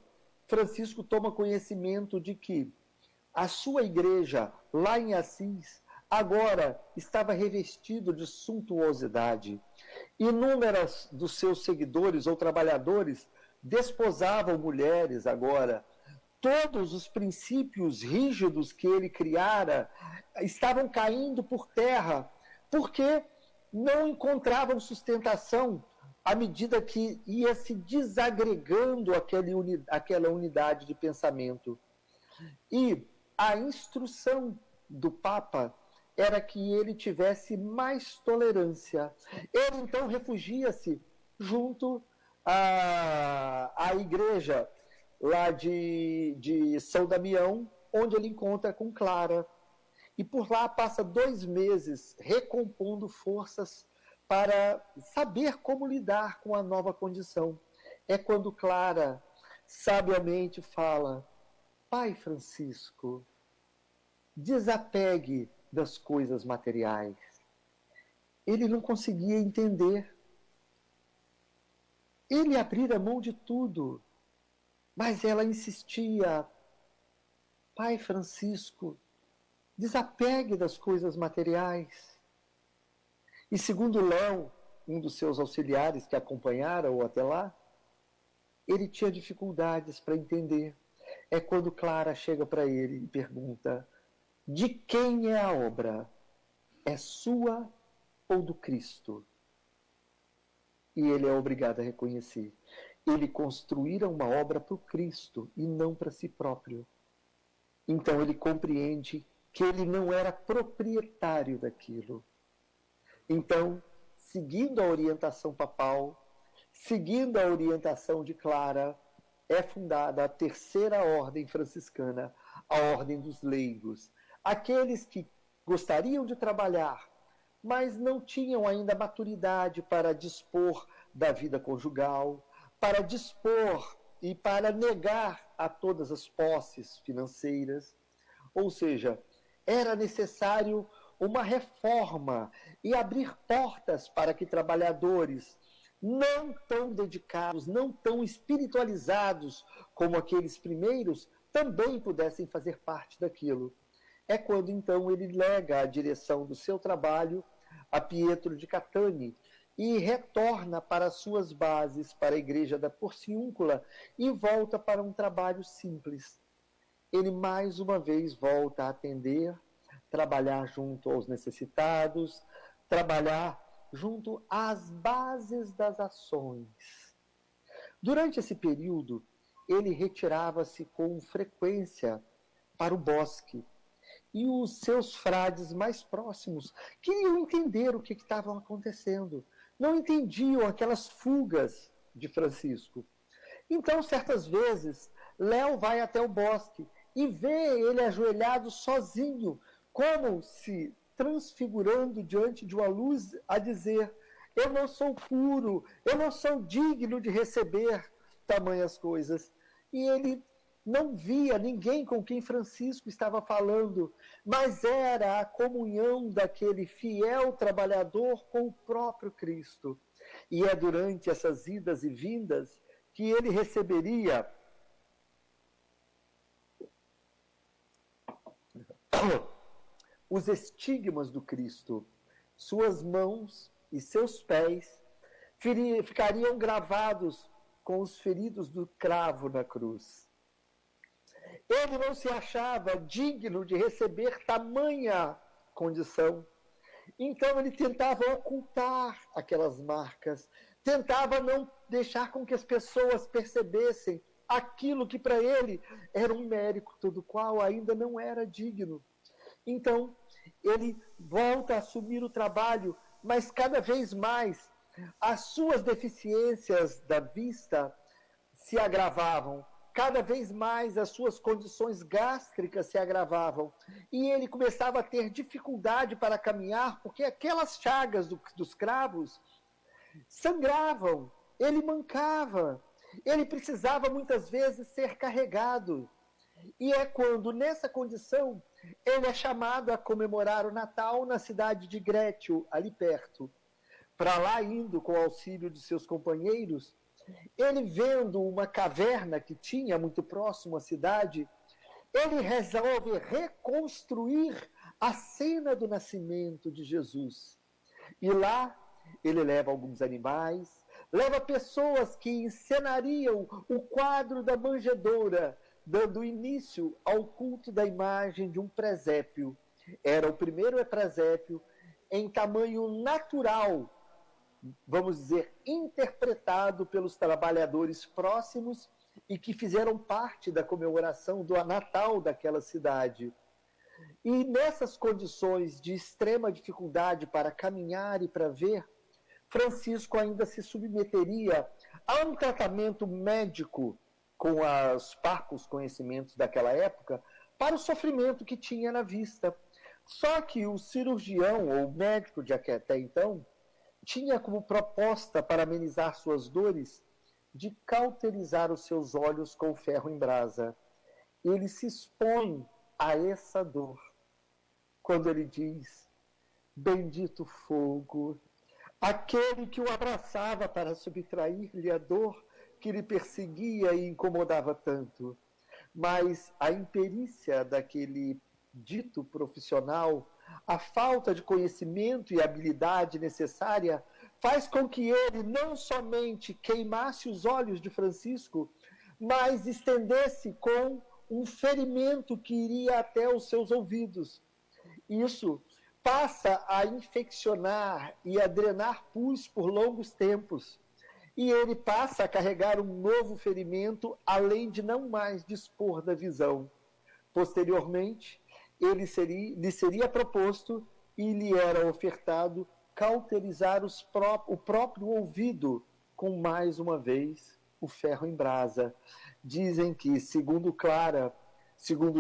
S1: Francisco toma conhecimento de que a sua igreja, lá em Assis, agora estava revestido de suntuosidade. Inúmeras dos seus seguidores ou trabalhadores desposavam mulheres agora. Todos os princípios rígidos que ele criara estavam caindo por terra, porque não encontravam sustentação à medida que ia se desagregando aquela unidade de pensamento. E a instrução do Papa era que ele tivesse mais tolerância. Ele, então, refugia-se junto à igreja lá de São Damião, onde ele encontra com Clara. E por lá passa 2 meses recompondo forças para saber como lidar com a nova condição. É quando Clara sabiamente fala: Pai Francisco, desapegue das coisas materiais. Ele não conseguia entender. Ele abria mão de tudo. Mas ela insistia: Pai Francisco, desapegue das coisas materiais. E segundo Léo, um dos seus auxiliares que acompanharam-o até lá, ele tinha dificuldades para entender. é quando Clara chega para ele e pergunta: de quem é a obra? É sua ou do Cristo? E ele é obrigado a reconhecer. Ele construíra uma obra para o Cristo e não para si próprio. Então ele compreende que ele não era proprietário daquilo. Então, seguindo a orientação papal, seguindo a orientação de Clara, é fundada a terceira ordem franciscana, a Ordem dos Leigos. Aqueles que gostariam de trabalhar, mas não tinham ainda maturidade para dispor da vida conjugal, para dispor e para negar a todas as posses financeiras. Ou seja, era necessário uma reforma e abrir portas para que trabalhadores não tão dedicados, não tão espiritualizados como aqueles primeiros, também pudessem fazer parte daquilo. É quando então ele lega a direção do seu trabalho a Pietro de Catane e retorna para suas bases, para a igreja da Porciúncula, e volta para um trabalho simples. Ele mais uma vez volta a atender, trabalhar junto aos necessitados, trabalhar junto às bases das ações. Durante esse período, ele retirava-se com frequência para o bosque, e os seus frades mais próximos queriam entender o que estava acontecendo. Não entendiam aquelas fugas de Francisco. Então, certas vezes, Léo vai até o bosque e vê ele ajoelhado sozinho, como se transfigurando diante de uma luz, a dizer: eu não sou puro, eu não sou digno de receber tamanhas coisas. E ele não via ninguém com quem Francisco estava falando, mas era a comunhão daquele fiel trabalhador com o próprio Cristo. E é durante essas idas e vindas que ele receberia os estigmas do Cristo. Suas mãos e seus pés ficariam gravados com os feridos do cravo na cruz. Ele não se achava digno de receber tamanha condição. Então ele tentava ocultar aquelas marcas, tentava não deixar com que as pessoas percebessem aquilo que para ele era um mérito do qual ainda não era digno. Então ele volta a assumir o trabalho, mas cada vez mais as suas deficiências da vista se agravavam. Cada vez mais as suas condições gástricas se agravavam. E ele começava a ter dificuldade para caminhar, porque aquelas chagas dos cravos sangravam. Ele mancava. Ele precisava muitas vezes ser carregado. E é quando, nessa condição, ele é chamado a comemorar o Natal na cidade de Grétio, ali perto. Para lá indo com o auxílio de seus companheiros, ele vendo uma caverna que tinha muito próximo à cidade, ele resolve reconstruir a cena do nascimento de Jesus. E lá ele leva alguns animais, leva pessoas que encenariam o quadro da manjedoura, dando início ao culto da imagem de um presépio. Era o primeiro presépio em tamanho natural, vamos dizer, interpretado pelos trabalhadores próximos e que fizeram parte da comemoração do Natal daquela cidade. E nessas condições de extrema dificuldade para caminhar e para ver, Francisco ainda se submeteria a um tratamento médico com os parcos conhecimentos daquela época para o sofrimento que tinha na vista. Só que o cirurgião ou médico de até então tinha como proposta para amenizar suas dores de cauterizar os seus olhos com ferro em brasa. Ele se expõe a essa dor quando ele diz: bendito fogo, aquele que o abraçava para subtrair-lhe a dor que lhe perseguia e incomodava tanto. Mas a imperícia daquele dito profissional, a falta de conhecimento e habilidade necessária, faz com que ele não somente queimasse os olhos de Francisco, mas estendesse com um ferimento que iria até os seus ouvidos. Isso passa a infeccionar e a drenar pus por longos tempos. E ele passa a carregar um novo ferimento, além de não mais dispor da visão. Posteriormente, lhe seria proposto e lhe era ofertado cauterizar o próprio ouvido com, mais uma vez, o ferro em brasa. Dizem que, segundo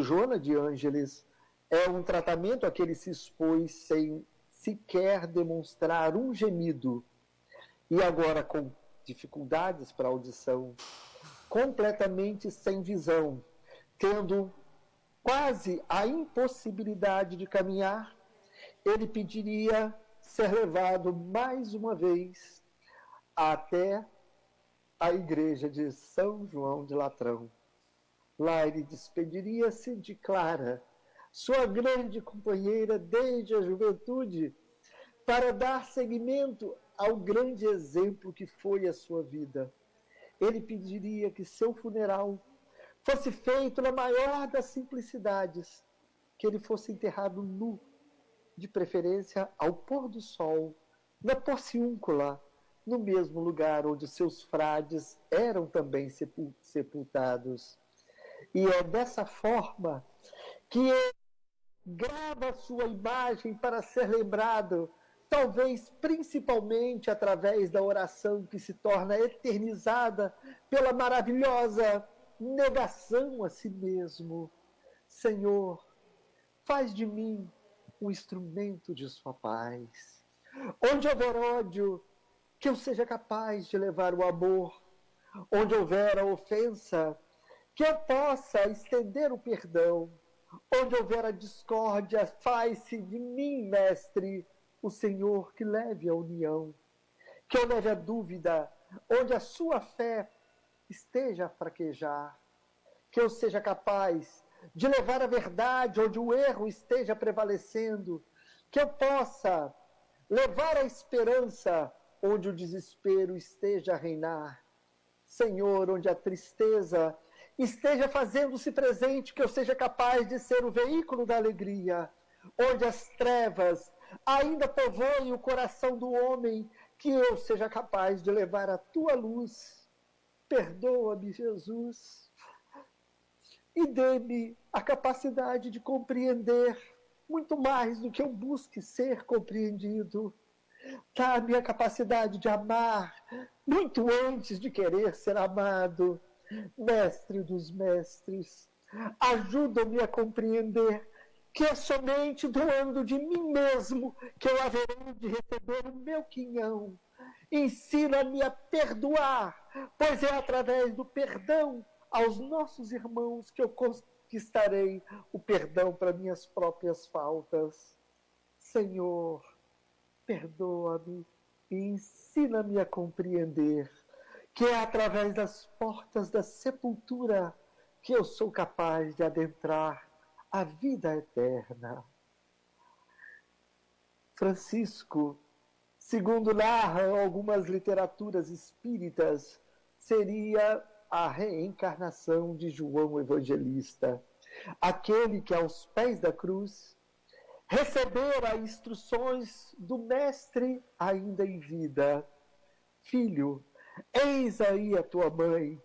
S1: Joana de Ângeles, é um tratamento a que ele se expôs sem sequer demonstrar um gemido. E agora, com dificuldades para a audição, completamente sem visão, tendo quase a impossibilidade de caminhar, ele pediria ser levado mais uma vez até a igreja de São João de Latrão. Lá ele despediria-se de Clara, sua grande companheira desde a juventude, para dar seguimento ao grande exemplo que foi a sua vida. Ele pediria que seu funeral fosse feito na maior das simplicidades, que ele fosse enterrado nu, de preferência ao pôr do sol, na Porciúncula, no mesmo lugar onde seus frades eram também sepultados. E é dessa forma que ele grava sua imagem para ser lembrado, talvez principalmente através da oração que se torna eternizada pela maravilhosa negação a si mesmo. Senhor, faz de mim um instrumento de sua paz. Onde houver ódio, que eu seja capaz de levar o amor. Onde houver a ofensa, que eu possa estender o perdão. Onde houver a discórdia, faz-se de mim, mestre, o Senhor que leve a união. Que eu leve a dúvida, onde a sua fé esteja a fraquejar. Que eu seja capaz de levar a verdade onde o erro esteja prevalecendo. Que eu possa levar a esperança onde o desespero esteja a reinar. Senhor, onde a tristeza esteja fazendo-se presente, que eu seja capaz de ser o veículo da alegria. Onde as trevas ainda povoem o coração do homem, que eu seja capaz de levar a tua luz. Perdoa-me, Jesus, e dê-me a capacidade de compreender muito mais do que eu busque ser compreendido. Dá-me a capacidade de amar muito antes de querer ser amado. Mestre dos mestres, ajuda-me a compreender que é somente doando de mim mesmo que eu haverei de receber o meu quinhão. Ensina-me a perdoar, pois é através do perdão aos nossos irmãos que eu conquistarei o perdão para minhas próprias faltas. Senhor, perdoa-me e ensina-me a compreender que é através das portas da sepultura que eu sou capaz de adentrar a vida eterna. Francisco, segundo narram algumas literaturas espíritas, seria a reencarnação de João Evangelista, aquele que aos pés da cruz recebera instruções do Mestre ainda em vida. Filho, eis aí a tua mãe.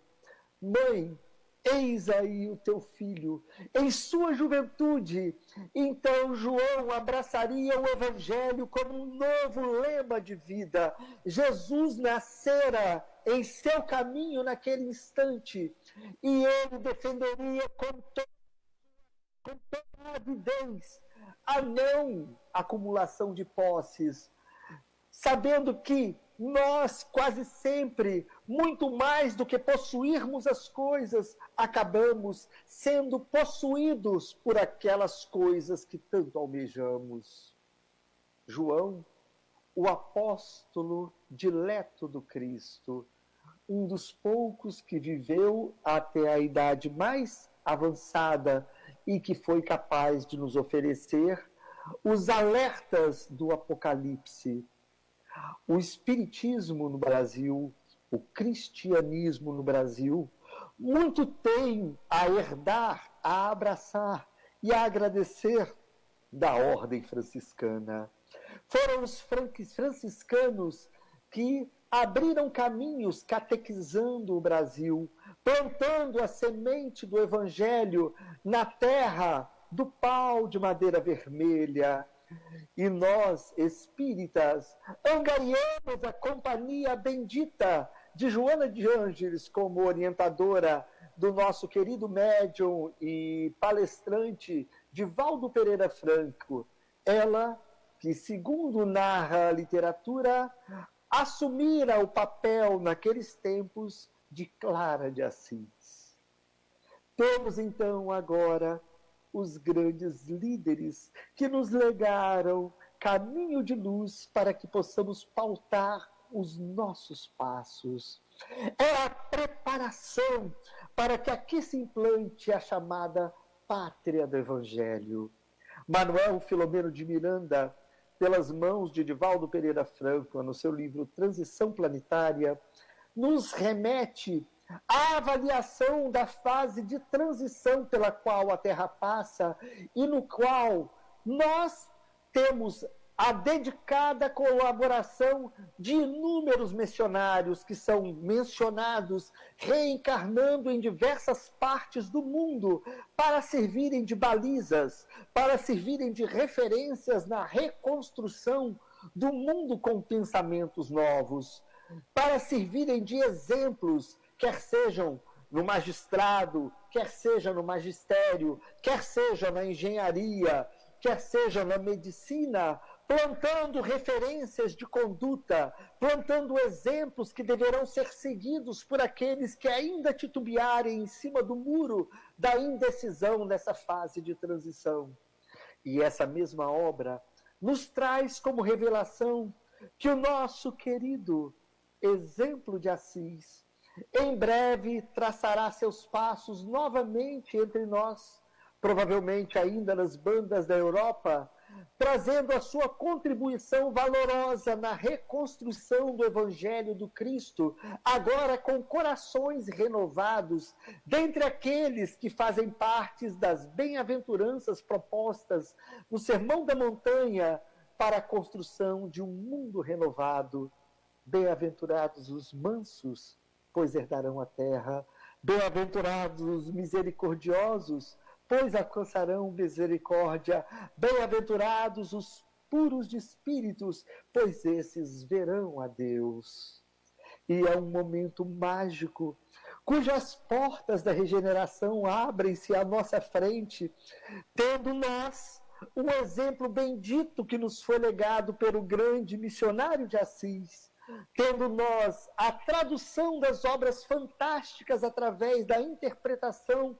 S1: Mãe, eis aí o teu filho. Em sua juventude, então João abraçaria o Evangelho como um novo lema de vida. Jesus nascera em seu caminho naquele instante, e ele defenderia com toda a avidez a não acumulação de posses, sabendo que nós quase sempre, muito mais do que possuirmos as coisas, acabamos sendo possuídos por aquelas coisas que tanto almejamos. João, o apóstolo dileto do Cristo, um dos poucos que viveu até a idade mais avançada e que foi capaz de nos oferecer os alertas do Apocalipse. O Espiritismo no Brasil, o cristianismo no Brasil, muito tem a herdar a abraçar e a agradecer da ordem franciscana. Foram os franciscanos que abriram caminhos catequizando o Brasil, plantando a semente do Evangelho na terra do pau de madeira vermelha. E nós, espíritas, angariamos a companhia bendita de Joana de Ângeles como orientadora do nosso querido médium e palestrante Divaldo Pereira Franco. Ela, que segundo narra a literatura, assumira o papel naqueles tempos de Clara de Assis. Temos então agora os grandes líderes que nos legaram caminho de luz para que possamos pautar os nossos passos. É a preparação para que aqui se implante a chamada pátria do Evangelho. Manuel Filomeno de Miranda, pelas mãos de Divaldo Pereira Franco, no seu livro Transição Planetária, nos remete à avaliação da fase de transição pela qual a Terra passa e no qual nós temos a dedicada colaboração de inúmeros missionários que são mencionados reencarnando em diversas partes do mundo para servirem de balizas, para servirem de referências na reconstrução do mundo com pensamentos novos, para servirem de exemplos, quer sejam no magistrado, quer seja no magistério, quer seja na engenharia, quer seja na medicina, plantando referências de conduta, plantando exemplos que deverão ser seguidos por aqueles que ainda titubearem em cima do muro da indecisão nessa fase de transição. E essa mesma obra nos traz como revelação que o nosso querido exemplo de Assis em breve traçará seus passos novamente entre nós, provavelmente ainda nas bandas da Europa, trazendo a sua contribuição valorosa na reconstrução do Evangelho do Cristo, agora com corações renovados, dentre aqueles que fazem parte das bem-aventuranças propostas no Sermão da Montanha para a construção de um mundo renovado. Bem-aventurados os mansos, pois herdarão a terra. Bem-aventurados os misericordiosos, pois alcançarão misericórdia. Bem-aventurados os puros de espíritos, pois esses verão a Deus. E é um momento mágico, cujas portas da regeneração abrem-se à nossa frente, tendo nós um exemplo bendito que nos foi legado pelo grande missionário de Assis, tendo nós a tradução das obras fantásticas através da interpretação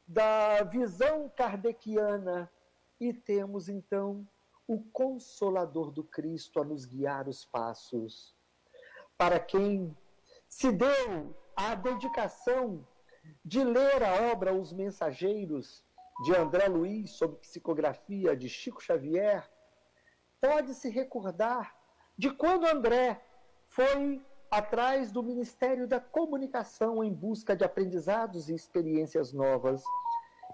S1: da visão kardeciana, e temos então o Consolador do Cristo a nos guiar os passos. Para quem se deu a dedicação de ler a obra Os Mensageiros, de André Luiz, sob psicografia de Chico Xavier, pode se recordar de quando André foi atrás do Ministério da Comunicação em busca de aprendizados e experiências novas.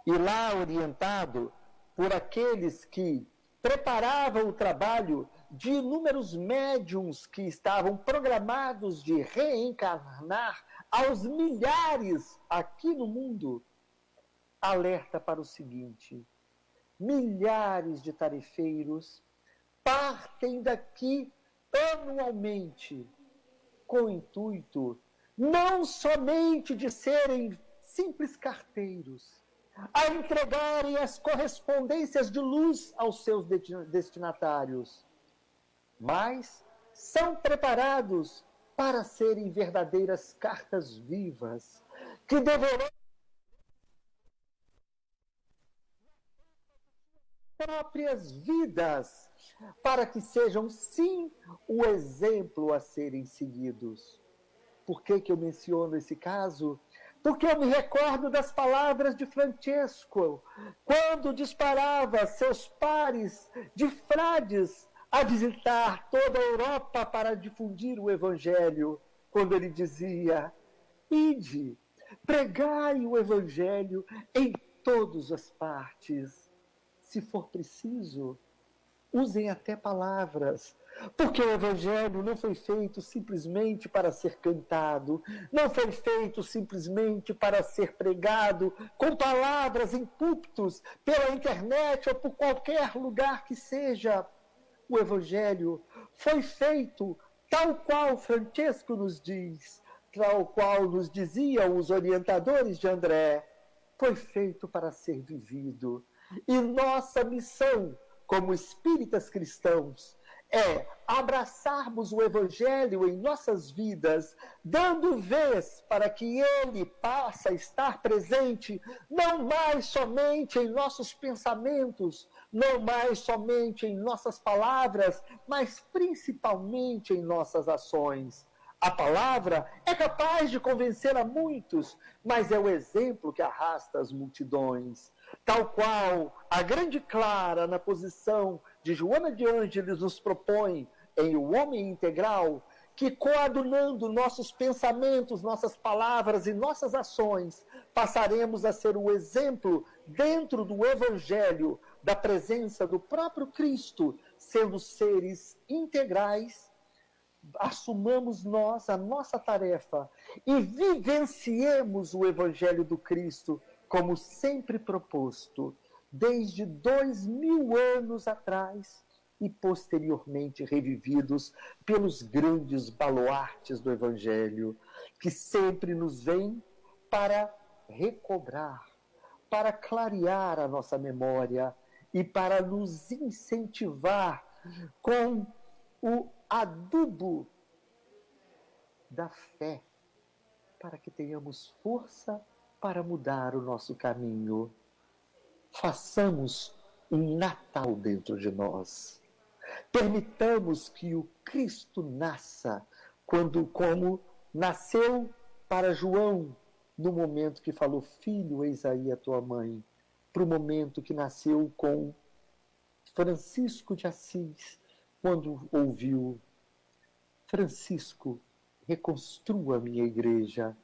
S1: E lá, orientado por aqueles que preparavam o trabalho de inúmeros médiuns que estavam programados de reencarnar aos milhares aqui no mundo, alerta para o seguinte: milhares de tarefeiros partem daqui anualmente com o intuito não somente de serem simples carteiros, a entregarem as correspondências de luz aos seus destinatários, mas são preparados para serem verdadeiras cartas vivas, que deverão próprias vidas, para que sejam, sim, o exemplo a serem seguidos. Por que eu menciono esse caso? Porque eu me recordo das palavras de Francesco, quando disparava seus pares de frades a visitar toda a Europa para difundir o Evangelho, quando ele dizia: ide, pregai o Evangelho em todas as partes. Se for preciso, usem até palavras, porque o Evangelho não foi feito simplesmente para ser cantado, não foi feito simplesmente para ser pregado com palavras em púlpitos, pela internet ou por qualquer lugar que seja. O Evangelho foi feito tal qual Francesco nos diz, tal qual nos diziam os orientadores de André, foi feito para ser vivido. E nossa missão, como espíritas cristãos, é abraçarmos o Evangelho em nossas vidas, dando vez para que ele possa estar presente, não mais somente em nossos pensamentos, não mais somente em nossas palavras, mas principalmente em nossas ações. A palavra é capaz de convencer a muitos, mas é o exemplo que arrasta as multidões. Tal qual a grande Clara, na posição de Joana de Ângeles, nos propõe em O Homem Integral, que coadunando nossos pensamentos, nossas palavras e nossas ações, passaremos a ser o exemplo dentro do Evangelho da presença do próprio Cristo, sendo seres integrais. Assumamos nós a nossa tarefa e vivenciemos o Evangelho do Cristo como sempre proposto, desde 2000 anos atrás e posteriormente revividos pelos grandes baluartes do Evangelho, que sempre nos vêm para recobrar, para clarear a nossa memória e para nos incentivar com o adubo da fé, para que tenhamos força para mudar o nosso caminho. Façamos um Natal dentro de nós. Permitamos que o Cristo nasça, como nasceu para João, no momento que falou, filho, eis aí a tua mãe, para o momento que nasceu com Francisco de Assis, quando ouviu, Francisco, reconstrua a minha igreja,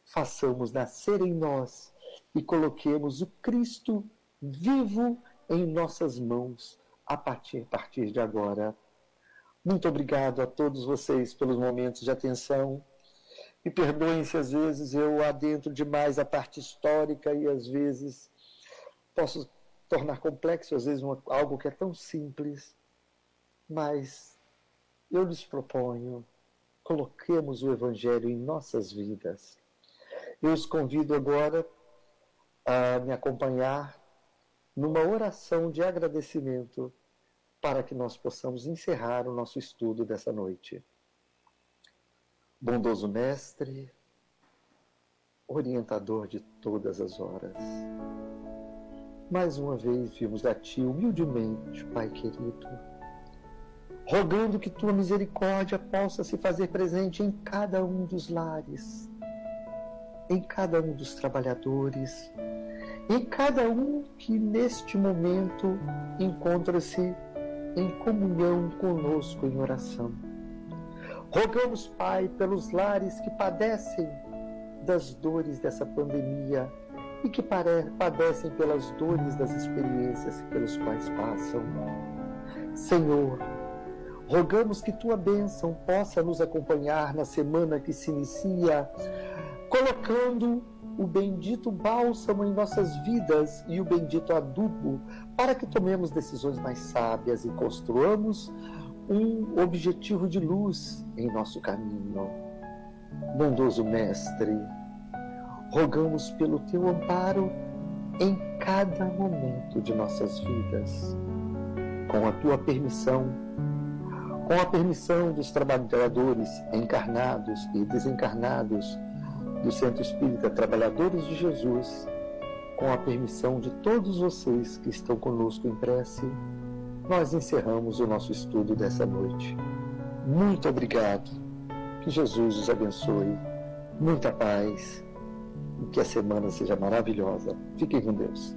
S1: façamos nascer em nós e coloquemos o Cristo vivo em nossas mãos a partir de agora. Muito obrigado a todos vocês pelos momentos de atenção. E perdoem se às vezes eu adentro demais a parte histórica e às vezes posso tornar complexo, às vezes algo que é tão simples. Mas eu lhes proponho, coloquemos o Evangelho em nossas vidas. Eu os convido agora a me acompanhar numa oração de agradecimento para que nós possamos encerrar o nosso estudo dessa noite. Bondoso Mestre, orientador de todas as horas, mais uma vez vimos a Ti humildemente, Pai querido, rogando que Tua misericórdia possa se fazer presente em cada um dos lares, em cada um dos trabalhadores, em cada um que neste momento encontra-se em comunhão conosco em oração. Rogamos, Pai, pelos lares que padecem das dores dessa pandemia e que padecem pelas dores das experiências pelos quais passam. Senhor, rogamos que Tua bênção possa nos acompanhar na semana que se inicia, colocando o bendito bálsamo em nossas vidas e o bendito adubo para que tomemos decisões mais sábias e construamos um objetivo de luz em nosso caminho. Bondoso Mestre, rogamos pelo Teu amparo em cada momento de nossas vidas, com a Tua permissão, com a permissão dos trabalhadores encarnados e desencarnados do Centro Espírita Trabalhadores de Jesus, com a permissão de todos vocês que estão conosco em prece, nós encerramos o nosso estudo dessa noite. Muito obrigado. Que Jesus os abençoe. Muita paz. E que a semana seja maravilhosa. Fiquem com Deus.